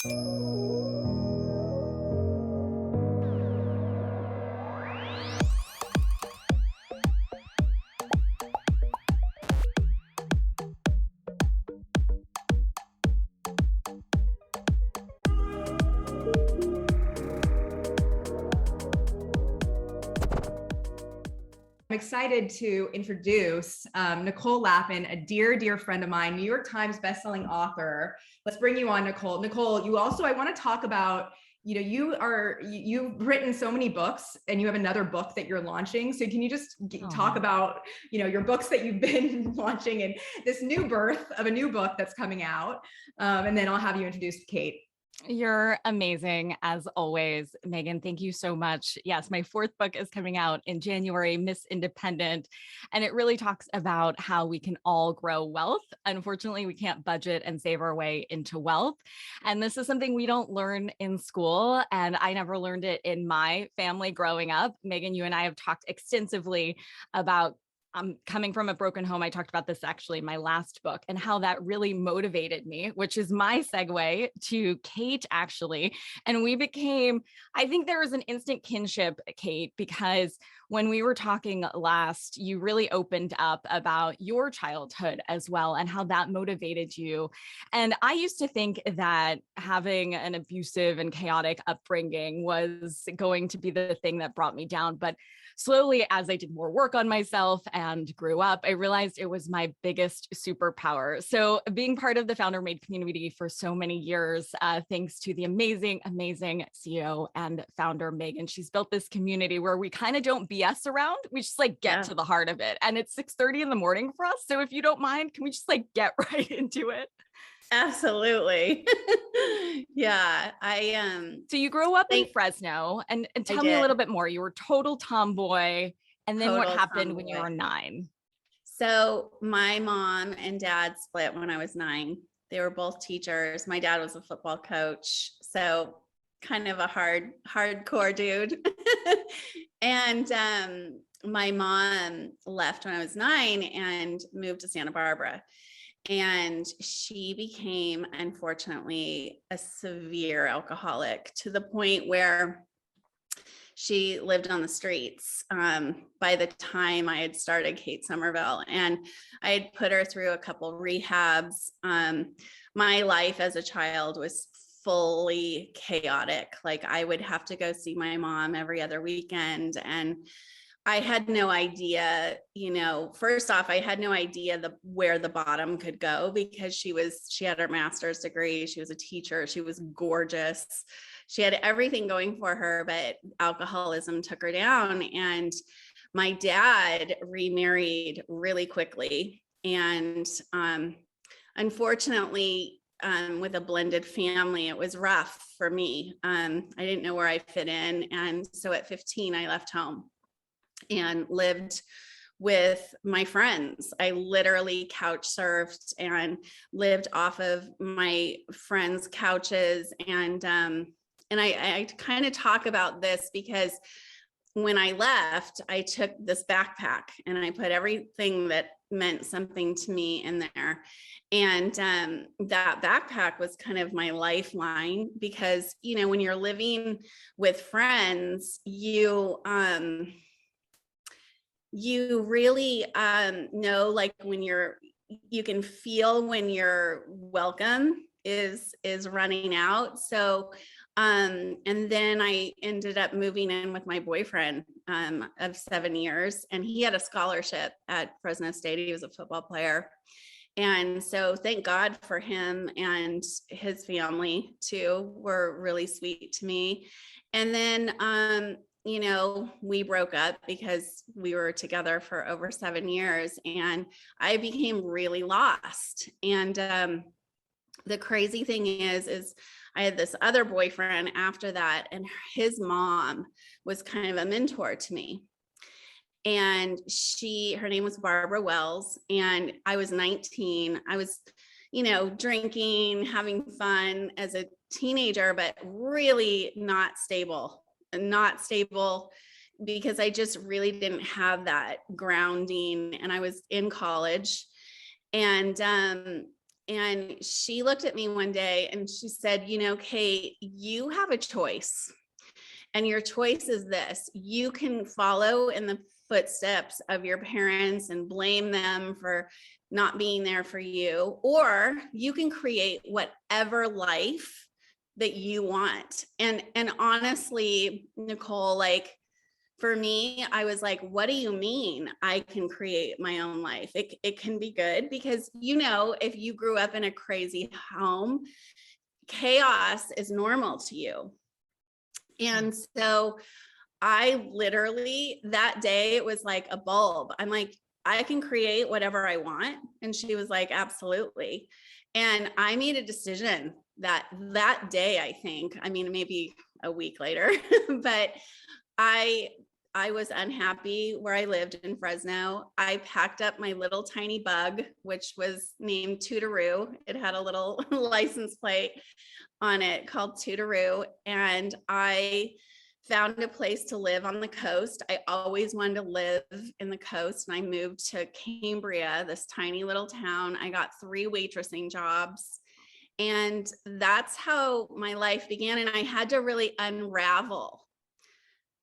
I'm excited to introduce Nicole Lappin, a dear, dear friend of mine, New York Times bestselling author. Let's bring you on, Nicole. Nicole, you also, I want to talk about, you've written so many books and you have another book that you're launching. So can you just talk about, your books that you've been launching and this new birth of a new book that's coming out? And then I'll have you introduce Kate. You're amazing as always, Megan. Thank you so much. Yes, my fourth book is coming out in January, Miss Independent, and it really talks about how we can all grow wealth. Unfortunately, we can't budget and save our way into wealth. And this is something we don't learn in school, and I never learned it in my family growing up. Megan, you and I have talked extensively about coming from a broken home. I talked about this actually in my last book and how that really motivated me, which is my segue to Kate, actually. And we became, I think there was an instant kinship, Kate, because when we were talking last, you really opened up about your childhood as well and how that motivated you. And I used to think that having an abusive and chaotic upbringing was going to be the thing that brought me down. But slowly, as I did more work on myself and grew up, I realized it was my biggest superpower. So being part of the Founder Made community for so many years, thanks to the amazing, amazing CEO and founder, Megan, she's built this community where we kind of don't BS around. We just get to the heart of it. And it's 6:30 in the morning for us. So if you don't mind, can we just get right into it? Absolutely. Yeah, So you grew up in Fresno, and tell me a little bit more. You were total tomboy, and then what happened when you were 9? So my mom and dad split when I was 9. They were both teachers. My dad was a football coach, so kind of a hardcore dude. And my mom left when I was 9 and moved to Santa Barbara. And she became, unfortunately, a severe alcoholic to the point where she lived on the streets by the time I had started Kate Somerville. And I had put her through a couple rehabs. My life as a child was fully chaotic. I would have to go see my mom every other weekend, and I had no idea, first off, I had no idea where the bottom could go, because she had her master's degree. She was a teacher. She was gorgeous. She had everything going for her, but alcoholism took her down. And my dad remarried really quickly. And unfortunately, with a blended family, it was rough for me. I didn't know where I fit in. And so at 15, I left home and lived with my friends. I literally couch surfed and lived off of my friends' couches. And I kind of talk about this because when I left, I took this backpack and I put everything that meant something to me in there. And that backpack was kind of my lifeline, because, when you're living with friends, you really know, when you can feel when your welcome is running out. So, and then I ended up moving in with my boyfriend of 7 years, and he had a scholarship at Fresno State. He was a football player. And so thank God for him, and his family too were really sweet to me. And then, we broke up because we were together for over 7 years, and I became really lost. And the crazy thing is I had this other boyfriend after that, and his mom was kind of a mentor to me. And her name was Barbara Wells, and I was 19. I was, drinking, having fun as a teenager, but really not stable because I just really didn't have that grounding. And I was in college, and And she looked at me one day and she said, you know, Kate, you have a choice. And your choice is this: you can follow in the footsteps of your parents and blame them for not being there for you, or you can create whatever life that you want. And honestly, Nicole, like, for me, I was like, what do you mean I can create my own life? It can be good, because, you know, if you grew up in a crazy home, chaos is normal to you. And so I literally, that day, it was like a bulb. I'm like, I can create whatever I want. And she was like, absolutely. And I made a decision that day, I think, I mean, maybe a week later, but I was unhappy where I lived in Fresno. I packed up my little tiny bug, which was named Tootaroo. It had a little license plate on it called Tootaroo. And I found a place to live on the coast. I always wanted to live in the coast. And I moved to Cambria, this tiny little town. I got 3 waitressing jobs. And that's how my life began. And I had to really unravel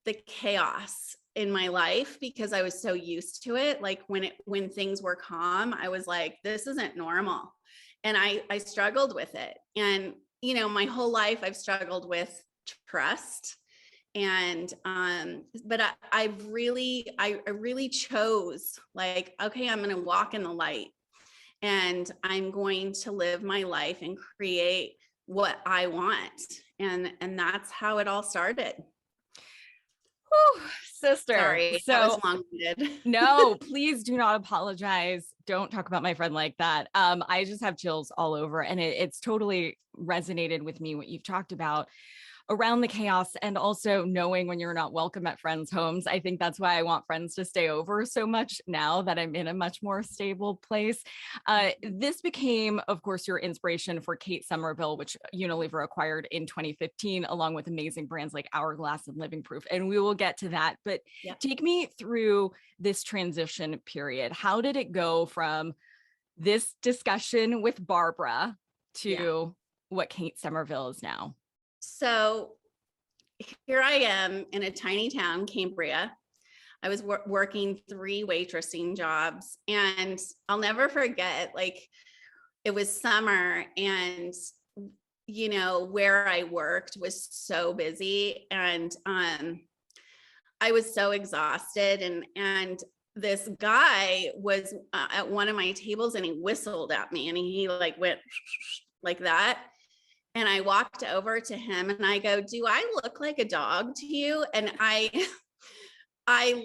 the chaos in my life, because I was so used to it. Like when things were calm, I was like, this isn't normal. And I struggled with it. And, you know, my whole life I've struggled with trust. And, but I really chose, like, okay, I'm going to walk in the light and I'm going to live my life and create what I want. And that's how it all started. Whew, sister. Sorry, that was long-winded. No, please do not apologize. Don't talk about my friend like that. I just have chills all over, and it's totally resonated with me what you've talked about around the chaos, and also knowing when you're not welcome at friends' homes. I think that's why I want friends to stay over so much now that I'm in a much more stable place. This became, of course, your inspiration for Kate Somerville, which Unilever acquired in 2015, along with amazing brands like Hourglass and Living Proof. And we will get to that. But take me through this transition period. How did it go from this discussion with Barbara to what Kate Somerville is now? So here I am in a tiny town, Cambria. I was working 3 waitressing jobs, and I'll never forget, like, it was summer, and, you know, where I worked was so busy, and I was so exhausted, and this guy was at one of my tables, and he whistled at me, and he like went like that. And I walked over to him and I go, do I look like a dog to you? And I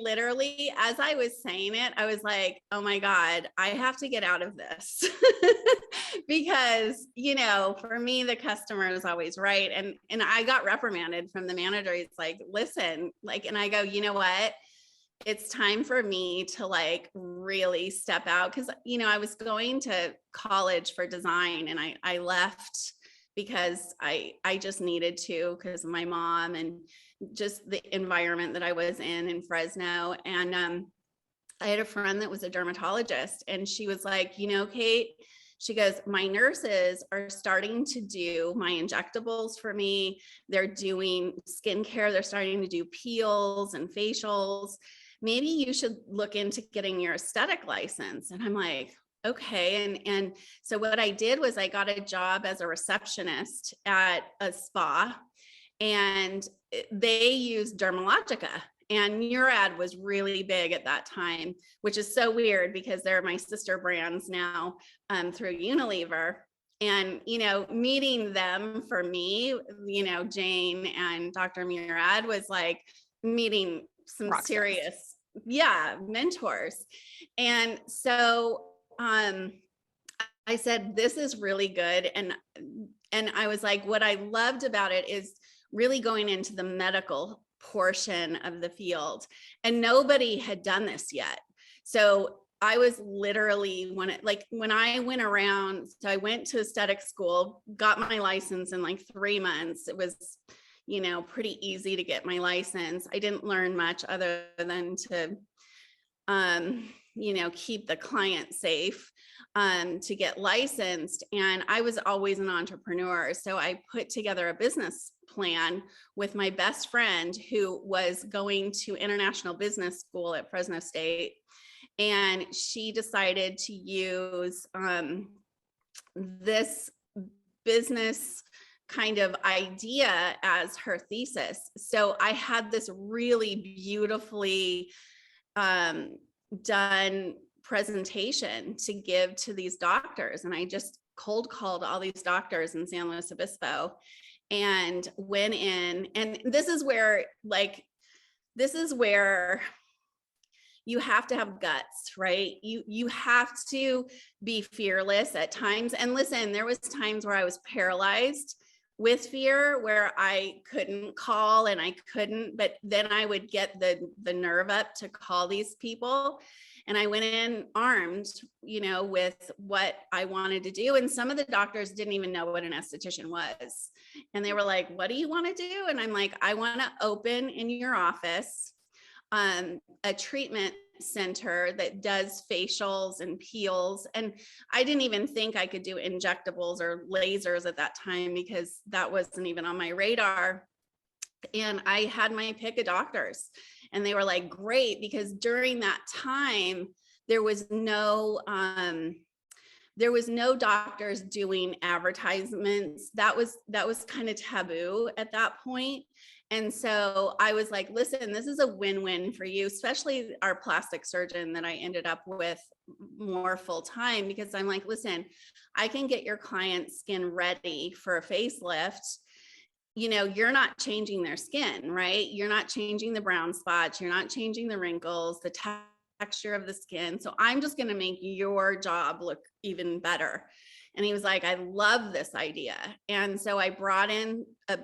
literally, as I was saying it, I was like, oh my God, I have to get out of this. Because, you know, for me, the customer is always right. And I got reprimanded from the manager. He's like, listen, like, and I go, you know what? It's time for me to like really step out. Cause, you know, I was going to college for design, and I left because I just needed to, because of my mom and just the environment that I was in Fresno. And I had a friend that was a dermatologist, and she was like, you know, Kate, she goes, my nurses are starting to do my injectables for me. They're doing skincare. They're starting to do peels and facials. Maybe you should look into getting your aesthetic license. And I'm like, okay. And so what I did was I got a job as a receptionist at a spa, and they used Dermalogica, and Murad was really big at that time, which is so weird because they're my sister brands now through Unilever. And, you know, meeting them for me, you know, Jane and Dr. Murad was like meeting some serious, mentors. And so I said, this is really good. And I was like, what I loved about it is really going into the medical portion of the field, and nobody had done this yet. So I was literally when I went around, so I went to aesthetic school, got my license in like 3 months. It was, you know, pretty easy to get my license. I didn't learn much other than to, keep the client safe, to get licensed. And I was always an entrepreneur. So I put together a business plan with my best friend who was going to international business school at Fresno State. And she decided to use this business kind of idea as her thesis. So I had this really beautifully done presentation to give to these doctors. And I just cold called all these doctors in San Luis Obispo and went in. And this is where you have to have guts, right? You have to be fearless at times. And listen, there was times where I was paralyzed with fear, where I couldn't call and I couldn't, but then I would get the nerve up to call these people. And I went in armed, with what I wanted to do. And some of the doctors didn't even know what an esthetician was. And they were like, what do you want to do? And I'm like, I want to open in your office a treatment center that does facials and peels. And I didn't even think I could do injectables or lasers at that time, because that wasn't even on my radar. And I had my pick of doctors, and they were like, great, because during that time, there was no doctors doing advertisements. That was kind of taboo at that point. And so I was like, listen, this is a win-win for you, especially our plastic surgeon that I ended up with more full time, because I'm like, listen, I can get your client's skin ready for a facelift. You're not changing their skin, right? You're not changing the brown spots. You're not changing the wrinkles, the texture of the skin. So I'm just going to make your job look even better. And he was like, I love this idea. And so I brought in a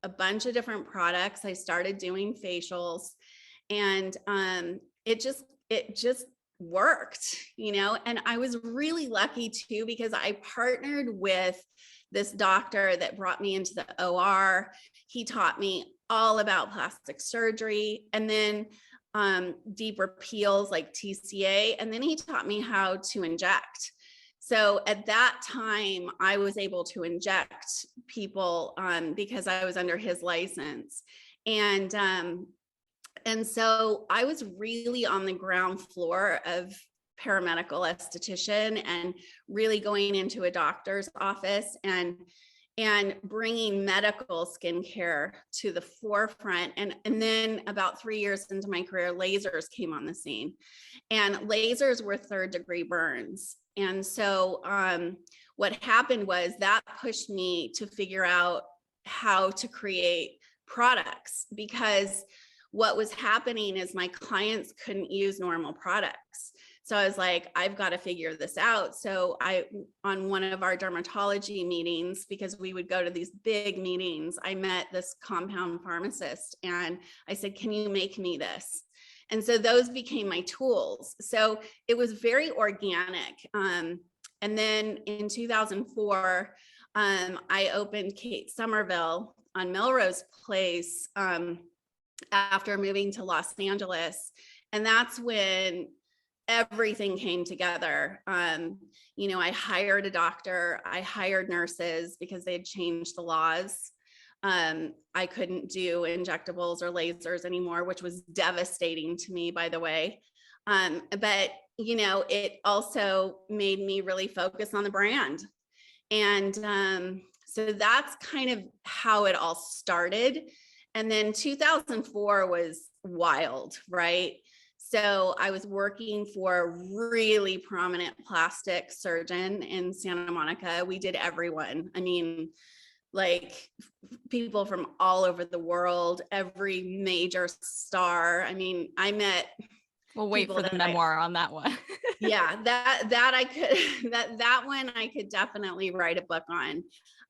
bunch of different products. I started doing facials, and it just worked, and I was really lucky too, because I partnered with this doctor that brought me into the OR. He taught me all about plastic surgery, and then deeper peels like TCA. And then he taught me how to inject. So at that time, I was able to inject people because I was under his license. And so I was really on the ground floor of paramedical esthetician, and really going into a doctor's office and bringing medical skincare to the forefront. And then about 3 years into my career, lasers came on the scene, and lasers were 3rd-degree burns. And so what happened was that pushed me to figure out how to create products, because what was happening is my clients couldn't use normal products. So I was like, I've got to figure this out. So on one of our dermatology meetings, because we would go to these big meetings, I met this compound pharmacist, and I said, can you make me this? And so those became my tools. So it was very organic. And then in 2004, I opened Somerville on Melrose Place after moving to Los Angeles. And that's when everything came together. I hired a doctor, I hired nurses, because they had changed the laws. I couldn't do injectables or lasers anymore, which was devastating to me, by the way. But it also made me really focus on the brand. And so that's kind of how it all started. And then 2004 was wild, right? So I was working for a really prominent plastic surgeon in Santa Monica. We did everyone. I mean, like people from all over the world, every major star. I mean, I met. We'll wait for the memoir on that one. Yeah, that one I could definitely write a book on.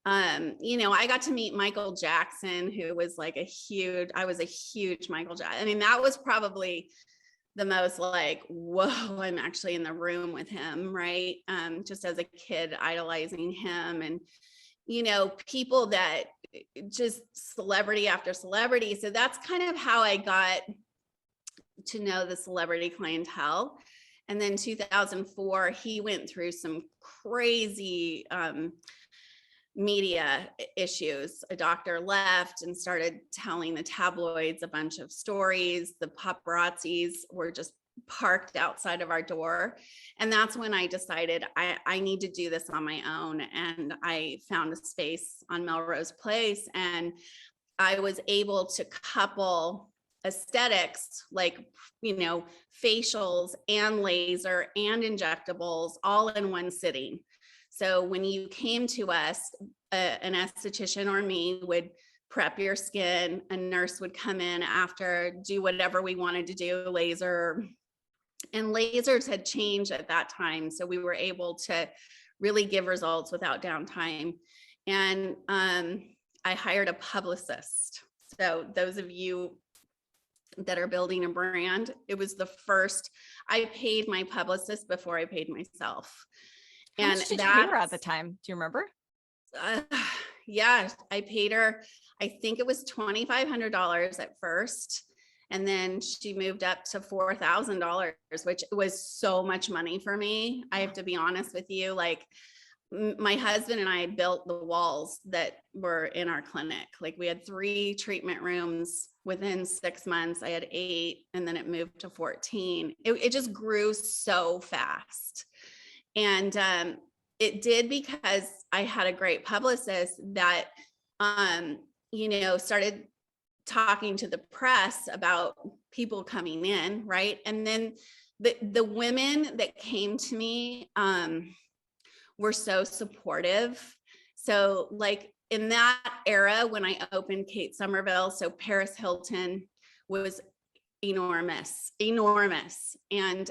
I got to meet Michael Jackson, who was like I was a huge Michael Jackson. I mean, that was probably the most like, whoa, I'm actually in the room with him, right? Just as a kid, idolizing him, and people that just celebrity after celebrity. So that's kind of how I got to know the celebrity clientele. And then 2004, he went through some crazy media issues. A doctor left and started telling the tabloids a bunch of stories. The paparazzis were just parked outside of our door. And that's when I decided I need to do this on my own. And I found a space on Melrose Place, and I was able to couple aesthetics like, facials and laser and injectables all in one sitting. So when you came to us, an esthetician or me would prep your skin. A nurse would come in after, do whatever we wanted to do, laser. And lasers had changed at that time. So we were able to really give results without downtime. And I hired a publicist. So those of you that are building a brand, it was the first, I paid my publicist before I paid myself. How much did you pay her at the time? Do you remember? Yeah, I paid her, I think it was $2,500 at first. And then she moved up to $4,000, which was so much money for me. I have to be honest with you. Like, my husband and I built the walls that were in our clinic. Like, we had 3 treatment rooms within 6 months. I had 8, and then it moved to 14. It just grew so fast. And it did because I had a great publicist that, started talking to the press about people coming in, right? And then the women that came to me were so supportive. So like in that era, when I opened Kate Somerville, so Paris Hilton was enormous. And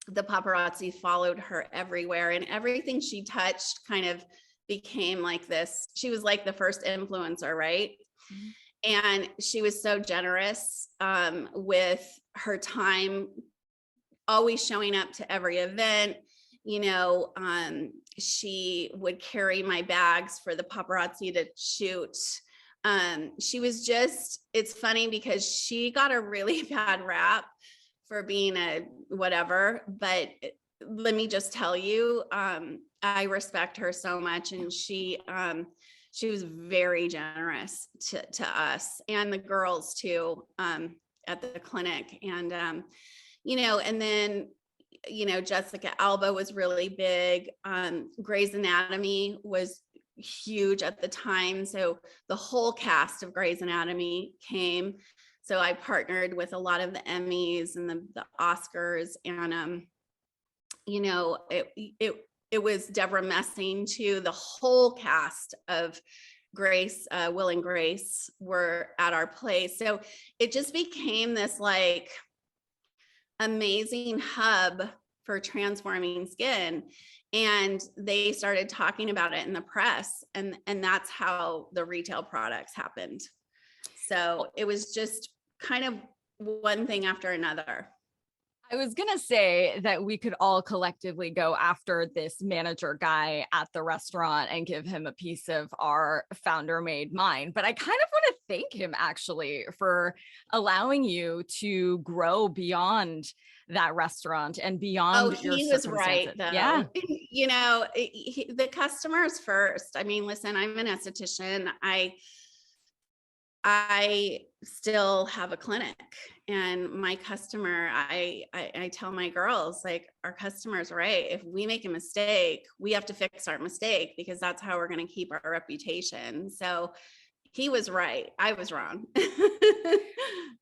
the paparazzi followed her everywhere, and everything she touched kind of became like this. She was like the first influencer, right? Mm-hmm. And she was so generous with her time, always showing up to every event. She would carry my bags for the paparazzi to shoot. She was just, it's funny because she got a really bad rap for being a whatever, but let me just tell you, I respect her so much. And she was very generous to us and the girls too, at the clinic. And, and then, Jessica Alba was really big. Grey's Anatomy was huge at the time. So the whole cast of Grey's Anatomy came. So I partnered with a lot of the Emmys and the Oscars, and, it was Deborah Messing too. The whole cast of Grace, Will and Grace were at our place. So it just became this like amazing hub for transforming skin. And they started talking about it in the press, and that's how the retail products happened. So it was just kind of one thing after another. I was going to say that we could all collectively go after this manager guy at the restaurant and give him a piece of our founder made mind. But I kind of want to thank him actually for allowing you to grow beyond that restaurant and beyond your he was right though. Yeah. The customers first. I mean, listen, I'm an esthetician. I still have a clinic, and my customer, I tell my girls, like, our customer's right. If we make a mistake, we have to fix our mistake, because that's how we're going to keep our reputation. So he was right. I was wrong.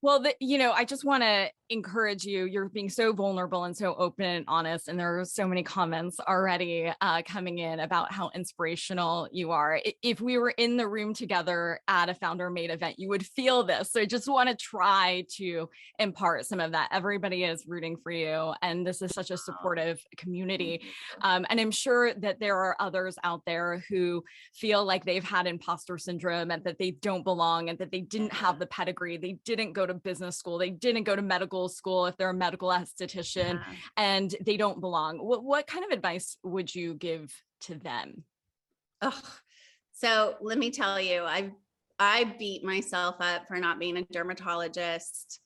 Well, I just want to encourage you. You're being so vulnerable and so open and honest. And there are so many comments already coming in about how inspirational you are. If we were in the room together at a Founder Made event, you would feel this. So I just want to try to impart some of that. Everybody is rooting for you. And this is such a supportive community. And I'm sure that there are others out there who feel like they've had imposter syndrome and that they don't belong and that they didn't have the pedigree. They didn't go to business school. They didn't go to medical school if they're a medical esthetician, and they don't belong. What kind of advice would you give to them? So let me tell you, I beat myself up for not being a dermatologist.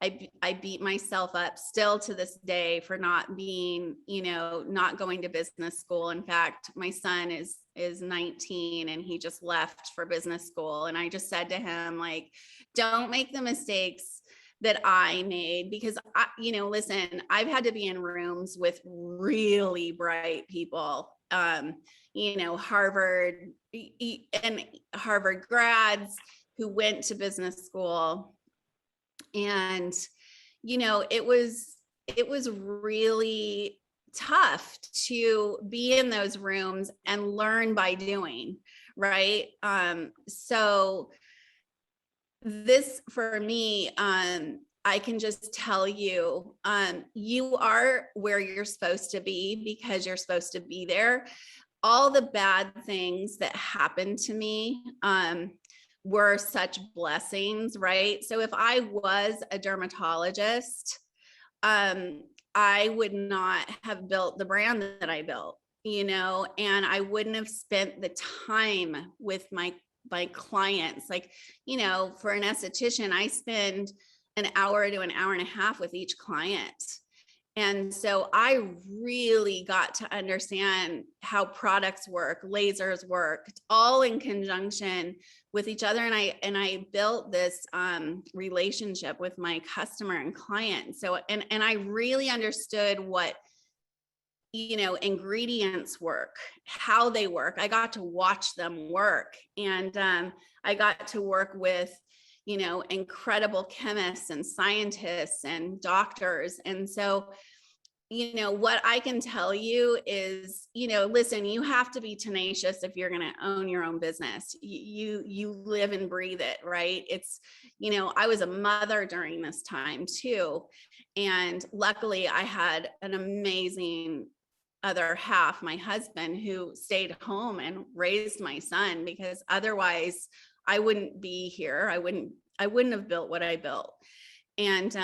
I beat myself up still to this day for not being, not going to business school. In fact, my son is 19 and he just left for business school. And I just said to him, like, don't make the mistakes that I made, because listen, I've had to be in rooms with really bright people, Harvard and Harvard grads who went to business school. And, it was really tough to be in those rooms and learn by doing, right? So this for me, I can just tell you, you are where you're supposed to be because you're supposed to be there. All the bad things that happened to me, were such blessings, right? So if I was a dermatologist, I would not have built the brand that I built, and I wouldn't have spent the time with my clients. Like, for an esthetician, I spend an hour to an hour and a half with each client. And so I really got to understand how products work, lasers work, all in conjunction with each other. And I built this relationship with my customer and client. So, and I really understood what, ingredients work, how they work. I got to watch them work. And I got to work with, incredible chemists and scientists and doctors. And so, what I can tell you is, listen, you have to be tenacious if you're going to own your own business. You live and breathe it, right? It's, I was a mother during this time too. And luckily I had an amazing other half, my husband, who stayed home and raised my son, because otherwise I wouldn't be here. I wouldn't have built what I built. And,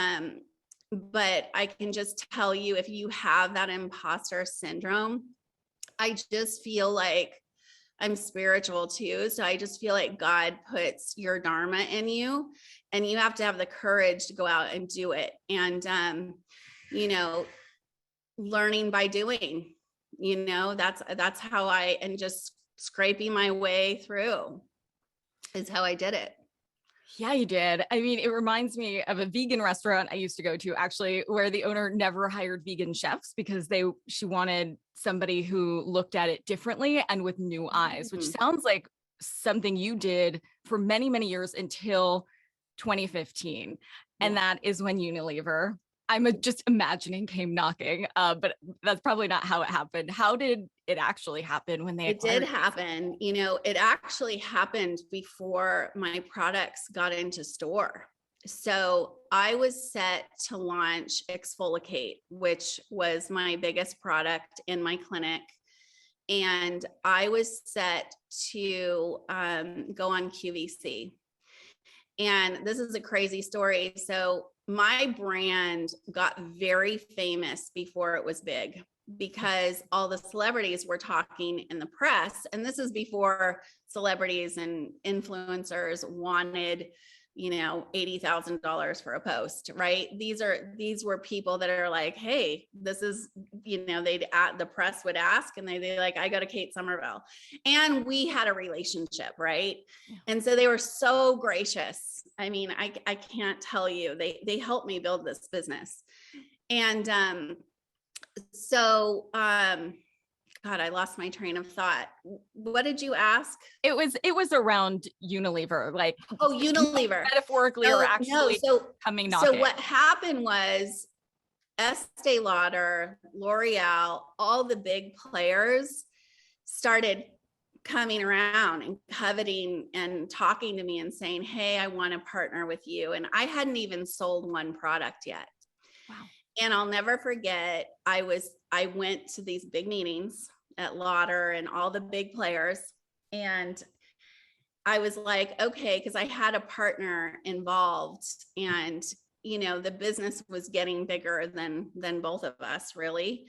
but I can just tell you, if you have that imposter syndrome, I just feel like I'm spiritual too. So I just feel like God puts your dharma in you, and you have to have the courage to go out and do it. And, learning by doing, that's how and just scraping my way through is how I did it. Yeah, you did. I mean, it reminds me of a vegan restaurant I used to go to, actually, where the owner never hired vegan chefs because she wanted somebody who looked at it differently and with new eyes, which sounds like something you did for many, many years until 2015. And that is when Unilever, I'm just imagining, came knocking, but that's probably not how it happened. How did it actually happen when they acquired? It did happen. It actually happened before my products got into store. So I was set to launch Exfoliate, which was my biggest product in my clinic. And I was set to go on QVC. And this is a crazy story. So my brand got very famous before it was big, because all the celebrities were talking in the press. And this is before celebrities and influencers wanted, $80,000 for a post, right? These were people that are like, hey, this is, the press would ask, and they like, I go to Kate Somerville, and we had a relationship, right? Yeah. And so they were so gracious. I mean, I can't tell you, they helped me build this business. And, God, I lost my train of thought. What did you ask? It was around Unilever, like, oh, Unilever, metaphorically or actually coming knocking. So what happened was Estee Lauder, L'Oreal, all the big players started coming around and coveting and talking to me and saying, hey, I want to partner with you. And I hadn't even sold one product yet. Wow. And I'll never forget, I went to these big meetings at Lauder and all the big players. And I was like, okay, because I had a partner involved, and, the business was getting bigger than both of us, really,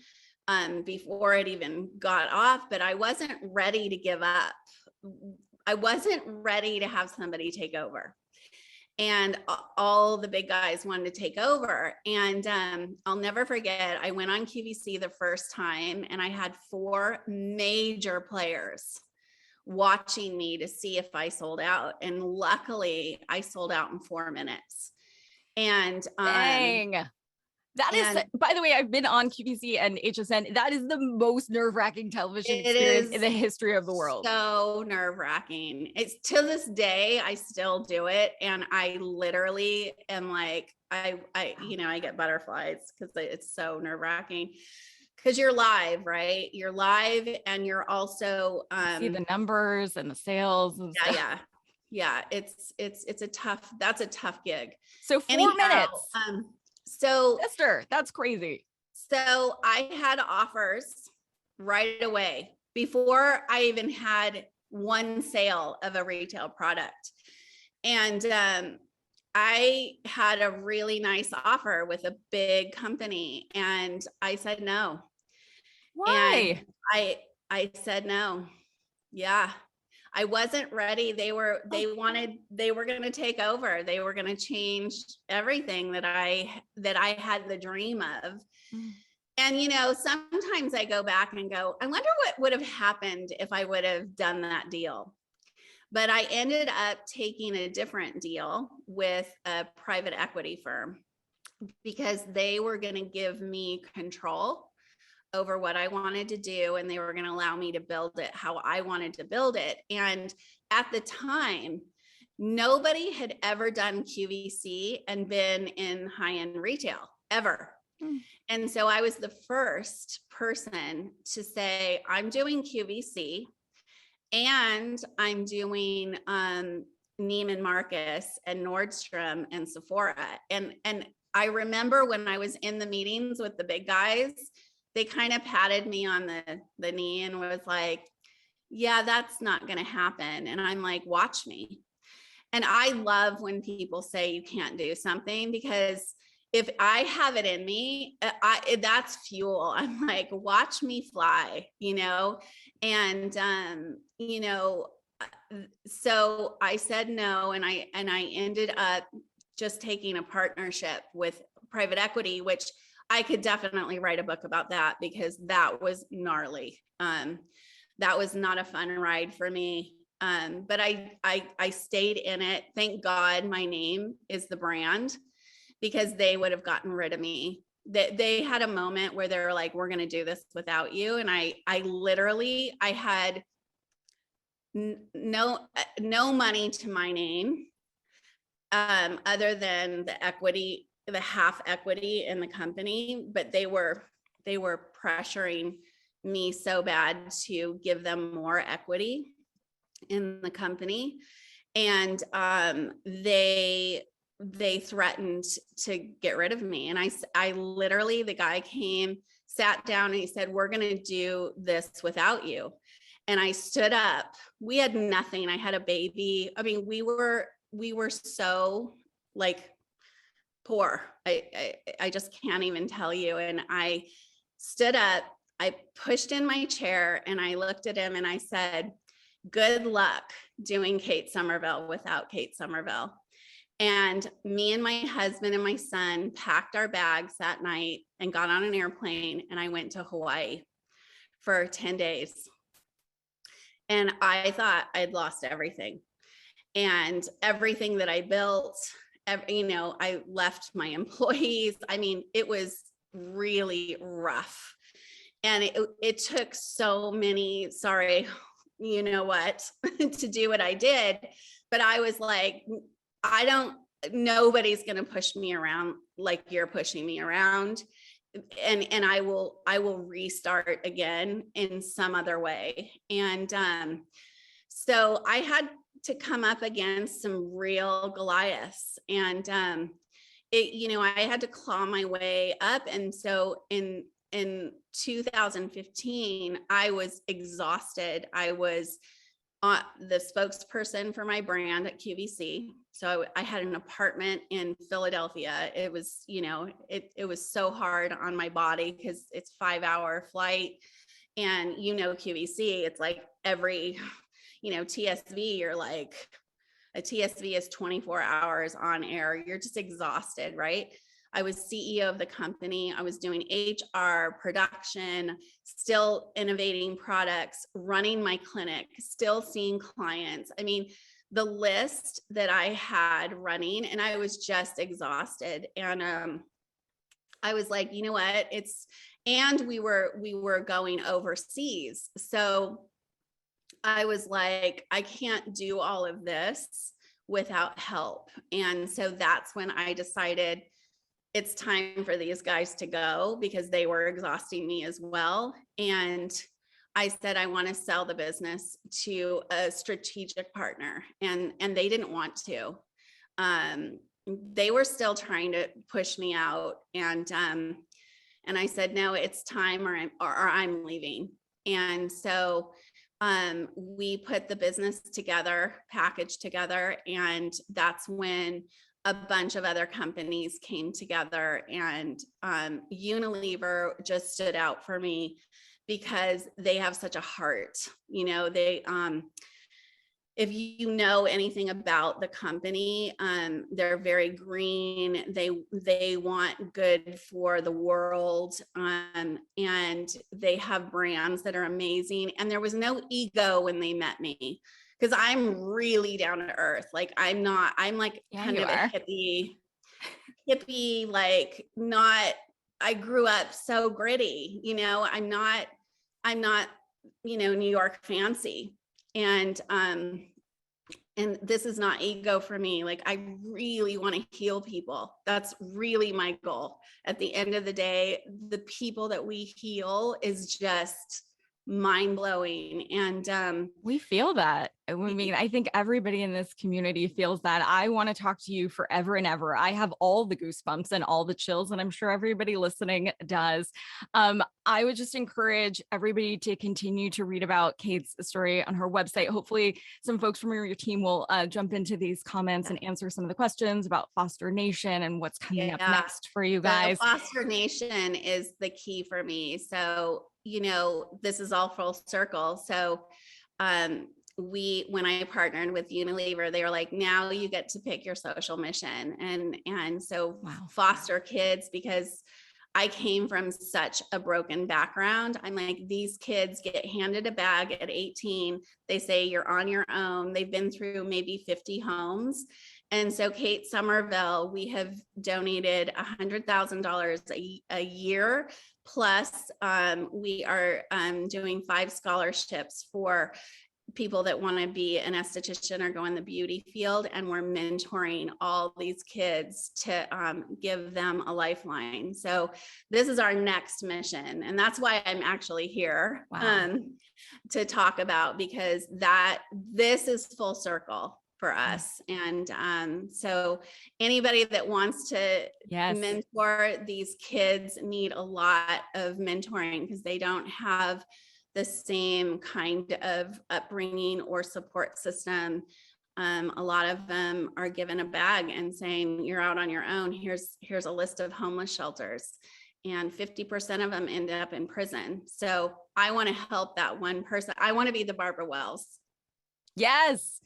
before it even got off. But I wasn't ready to give up. I wasn't ready to have somebody take over. and all the big guys wanted to take over. And I'll never forget, I went on QVC the first time, and I had 4 major players watching me to see if I sold out. And luckily I sold out in 4 minutes. And Dang. That is, by the way, I've been on QVC and HSN. That is the most nerve-wracking television experience in the history of the world. So nerve-wracking. It's to this day, I still do it. And I literally am like, I get butterflies because it's so nerve-wracking. Because you're live, right? You're live, and you're also see the numbers and the sales. And yeah. It's a tough gig. So 4 minutes. So sister, that's crazy. So I had offers right away before I even had one sale of a retail product. And I had a really nice offer with a big company, and I said no. Why? And I said no. Yeah. I wasn't ready. They were going to take over. They were going to change everything that I had the dream of. And, sometimes I go back and go, I wonder what would have happened if I would have done that deal. But I ended up taking a different deal with a private equity firm because they were going to give me control over what I wanted to do, and they were going to allow me to build it how I wanted to build it. And at the time, nobody had ever done QVC and been in high-end retail ever. And so I was the first person to say, I'm doing QVC and I'm doing Neiman Marcus and Nordstrom and Sephora. And I remember when I was in the meetings with the big guys, they kind of patted me on the knee and was like, yeah, that's not going to happen. And I'm like, watch me. And I love when people say you can't do something, because if I have it in me, that's fuel. I'm like, watch me fly, and, so I said no. And I ended up just taking a partnership with private equity, which I could definitely write a book about that, because that was gnarly. That was not a fun ride for me. But I stayed in it. Thank God my name is the brand, because they would have gotten rid of me. They had a moment where they were like, we're going to do this without you. And I had no money to my name, other than the equity, the half equity in the company, but they were pressuring me so bad to give them more equity in the company. And they threatened to get rid of me. And I literally, the guy came, sat down, and he said, we're going to do this without you. And I stood up. We had nothing. I had a baby. I mean, we were so like poor. I just can't even tell you. And I stood up, I pushed in my chair, and I looked at him and I said, good luck doing Kate Somerville without Kate Somerville. And me and my husband and my son packed our bags that night and got on an airplane, and I went to Hawaii for 10 days. And I thought I'd lost everything, and everything that I built. I left my employees. I mean, it was really rough. And it took so many, to do what I did. But I was like, nobody's going to push me around like you're pushing me around. And I will restart again in some other way. And so I had to come up against some real Goliaths, and I had to claw my way up. And so in 2015, I was exhausted. I was the spokesperson for my brand at QVC. So I had an apartment in Philadelphia. It was, it was so hard on my body because it's 5-hour flight, and QVC, it's like every TSV, you're like A TSV is 24 hours on air. You're just exhausted, right? I was CEO of the company. I was doing HR, production, still innovating products, running my clinic, still seeing clients. I mean, the list that I had running, and I was just exhausted. And I was like, you know what? And we were going overseas. So I was like, I can't do all of this without help. And so that's when I decided it's time for these guys to go, because they were exhausting me as well. And I said, I want to sell the business to a strategic partner. And they didn't want to. They were still trying to push me out. And I said, no, it's time, or I'm leaving. And so we put the business together, packaged together. And that's when a bunch of other companies came together, and Unilever just stood out for me because they have such a heart. You know, they, if you know anything about the company, they're very green. They want good for the world, and they have brands that are amazing. And there was no ego when they met me, because I'm really down to earth. Like I'm like kind of a hippie, like not, I grew up so gritty, you know, I'm not, you know, New York fancy. And this is not ego for me. Like I really want to heal people. That's really my goal. At the end of the day, the people that we heal is just mind-blowing. And we feel that. I mean, I think everybody in this community feels that. I want to talk to you forever and ever. I have all the goosebumps and all the chills, and I'm sure everybody listening does. I would just encourage everybody to continue to read about Kate's story on her website. Hopefully some folks from your team will jump into these comments and answer some of the questions about Foster Nation and what's coming up next for you guys. The Foster Nation is the key for me. So, you know, this is all full circle. So, when I partnered with Unilever, they were like, now you get to pick your social mission. And so foster kids, because I came from such a broken background. I'm like, these kids get handed a bag at 18. They say you're on your own. They've been through maybe 50 homes. And so Kate Somerville, we have donated $100,000 a year. Plus we are doing 5 scholarships for people that want to be an esthetician or go in the beauty field. And we're mentoring all these kids to give them a lifeline. So this is our next mission. And that's why I'm actually here to talk about, because this is full circle for us. And so anybody that wants to mentor these kids need a lot of mentoring, because they don't have the same kind of upbringing or support system. A lot of them are given a bag and saying, you're out on your own. Here's a list of homeless shelters, and 50% of them end up in prison. So I want to help that one person. I want to be the Barbara Wells. Yes.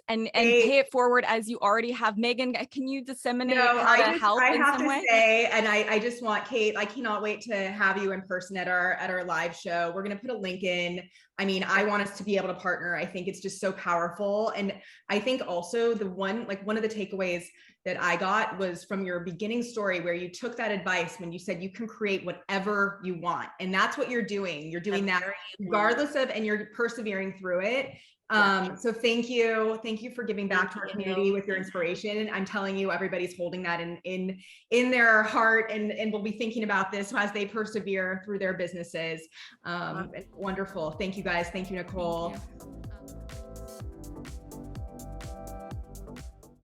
And pay it forward as you already have. Megan, can you disseminate how to help in some way? And I just want, Kate, I cannot wait to have you in person at our live show. We're going to put a link in. I mean, I want us to be able to partner. I think it's just so powerful. And I think also one of the takeaways that I got was from your beginning story, where you took that advice when you said you can create whatever you want. And that's what you're doing. You're doing that regardless of, and you're persevering through it. So thank you for giving back to our community with your inspiration. I'm telling you, everybody's holding that in their heart and will be thinking about this as they persevere through their businesses. Wonderful. Thank you guys. Thank you, Nicole. Thank you.